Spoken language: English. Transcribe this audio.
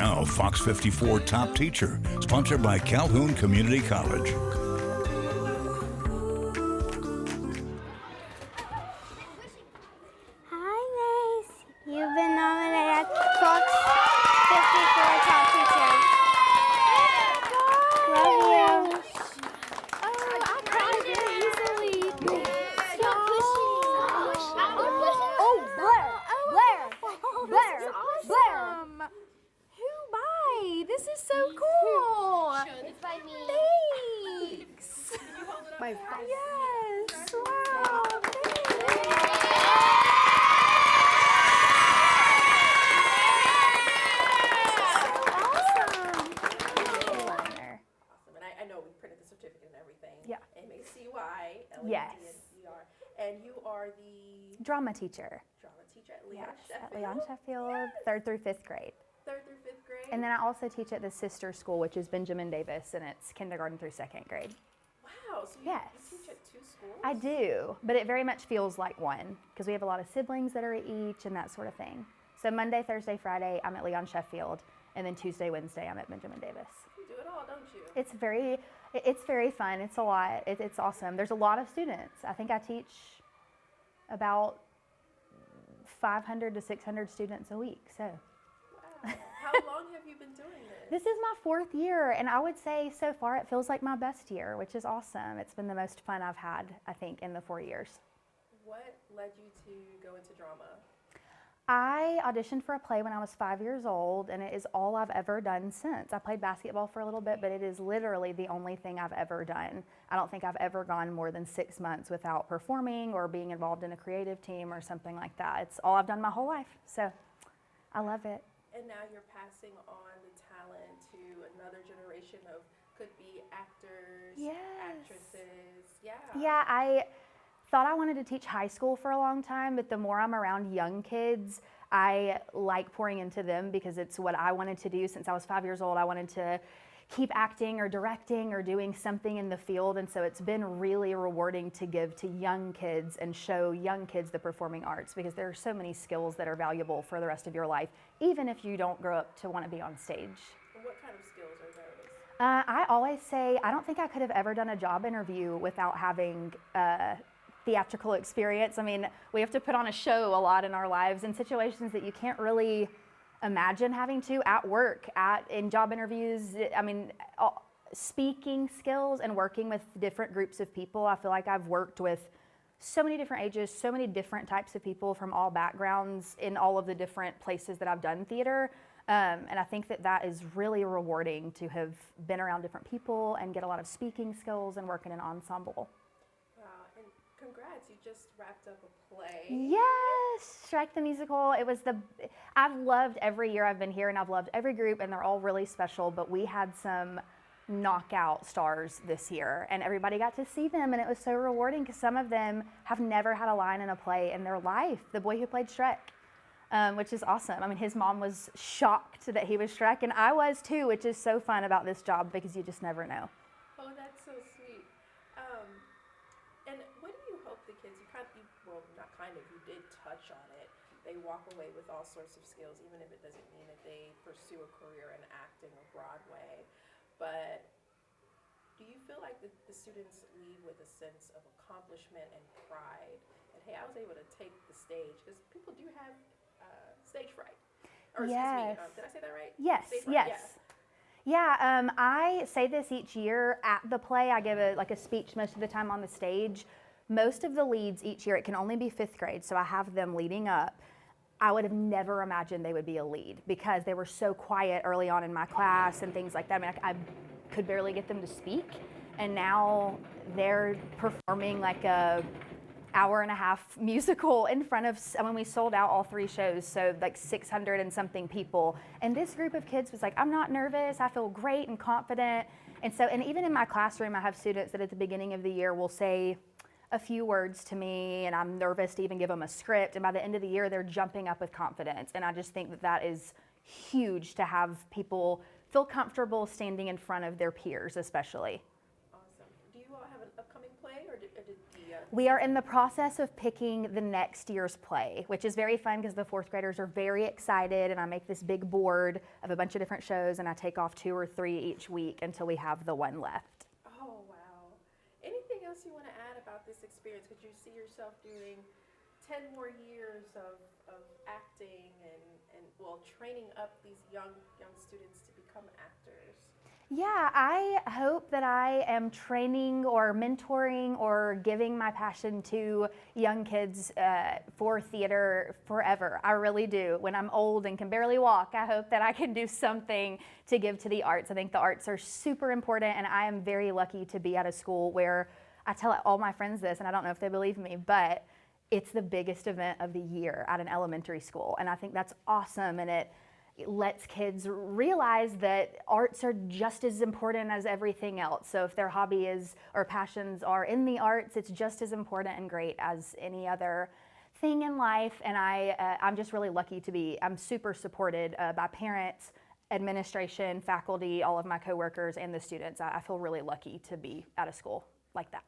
Now, FOX54 Top Teacher, sponsored by Calhoun Community College. Hi, Mace. You've been nominated as FOX54 Top Teacher. Love you. Oh, I cried very easily. Stop pushing. Oh, Blair. Blair. This is Blair. awesome. Who by? This is so cool. It's by me. Thanks. My friend. Yes. Wow. Awesome. And I know we printed the certificate and everything. Yeah. Macy Yes. Ladner. And you are the Drama teacher. drama teacher at Leon Yes, Sheffield. at Leon Sheffield, 3rd through 5th grade. 3rd through 5th grade. And then I also teach at the sister school, which is Benjamin Davis, and it's kindergarten through 2nd grade. Wow, so Yes. you teach at 2 schools? I do, but it very much feels like one because we have a lot of siblings that are at each and that sort of thing. So Monday, Thursday, Friday, I'm at Leon Sheffield, and then Tuesday, Wednesday, I'm at Benjamin Davis. You do it all, don't you? It's very fun. It's a lot. It's awesome. There's a lot of students. I think I teach about 500 to 600 students a week. So Wow. How long have you been doing this? this is my 4th year, and I would say so far it feels like my best year, which is awesome. It's been the most fun I've had, I think, in the 4 years. What led you to go into drama? I auditioned for a play when I was 5 years old, and it is all I've ever done since. I played basketball for a little bit, but it is literally the only thing I've ever done. I don't think I've ever gone more than 6 months without performing or being involved in a creative team or something like that. It's all I've done my whole life, so I love it. And now you're passing on the talent to another generation of could be actors, Yes. actresses. Yeah. Yeah, I thought I wanted to teach high school for a long time, but the more I'm around young kids, I like pouring into them because it's what I wanted to do since I was 5 years old. I wanted to keep acting or directing or doing something in the field, and so it's been really rewarding to give to young kids and show young kids the performing arts because there are so many skills that are valuable for the rest of your life, even if you don't grow up to want to be on stage. And what kind of skills are those? I always say I don't think I could have ever done a job interview without having theatrical experience. I mean, we have to put on a show a lot in our lives in situations that you can't really imagine having to at work, in job interviews. I mean, speaking skills and working with different groups of people. I feel like I've worked with so many different ages, so many different types of people from all backgrounds in all of the different places that I've done theater. And I think that is really rewarding to have been around different people and get a lot of speaking skills and work in an ensemble. Wow, and congrats, you just wrapped up a play. Yes, Shrek the Musical. I've loved every year I've been here, and I've loved every group, and they're all really special, but we had some knockout stars this year, and everybody got to see them, and it was so rewarding because some of them have never had a line in a play in their life. The boy who played Shrek, which is awesome. I mean, his mom was shocked that he was Shrek, and I was too, which is so fun about this job because you just never know. Oh, that's so sweet. And what do you hope the kids, you did touch on it. They walk away with all sorts of skills, even if it doesn't mean that they pursue a career in acting or Broadway. But do you feel like the students leave with a sense of accomplishment and pride? And hey, I was able to take the stage, because people do have stage fright. Or Yes. excuse me, did I say that right? Yes, Stage fright, yes. Yeah, I say this each year at the play. I give a speech most of the time on the stage. Most of the leads each year, it can only be 5th grade, so I have them leading up. I would have never imagined they would be a lead because they were so quiet early on in my class and things like that. I mean, I could barely get them to speak, and now they're performing like a hour-and-a-half musical in front of, when we sold out all 3 shows, so like 600 and something people. And this group of kids was like, I'm not nervous, I feel great and confident. And even in my classroom, I have students that at the beginning of the year will say a few words to me, and I'm nervous to even give them a script. And by the end of the year, they're jumping up with confidence. And I just think that is huge to have people feel comfortable standing in front of their peers, especially. Awesome. Do you all have an upcoming play, or did the We are in the process of picking the next year's play, which is very fun because the fourth graders are very excited, and I make this big board of a bunch of different shows, and I take off 2 or 3 each week until we have the one left. Oh, wow. Anything else you want to add about this experience? Could you see yourself doing 10 more years of acting and training up these young students to become actors? Yeah, I hope that I am training or mentoring or giving my passion to young kids for theater forever. I really do. When I'm old and can barely walk, I hope that I can do something to give to the arts. I think the arts are super important, and I am very lucky to be at a school where I tell all my friends this, and I don't know if they believe me, but it's the biggest event of the year at an elementary school, and I think that's awesome, and it lets kids realize that arts are just as important as everything else. So if their hobby is or passions are in the arts, it's just as important and great as any other thing in life. And I'm just really lucky I'm super supported by parents, administration, faculty, all of my coworkers, and the students. I feel really lucky to be at a school like that.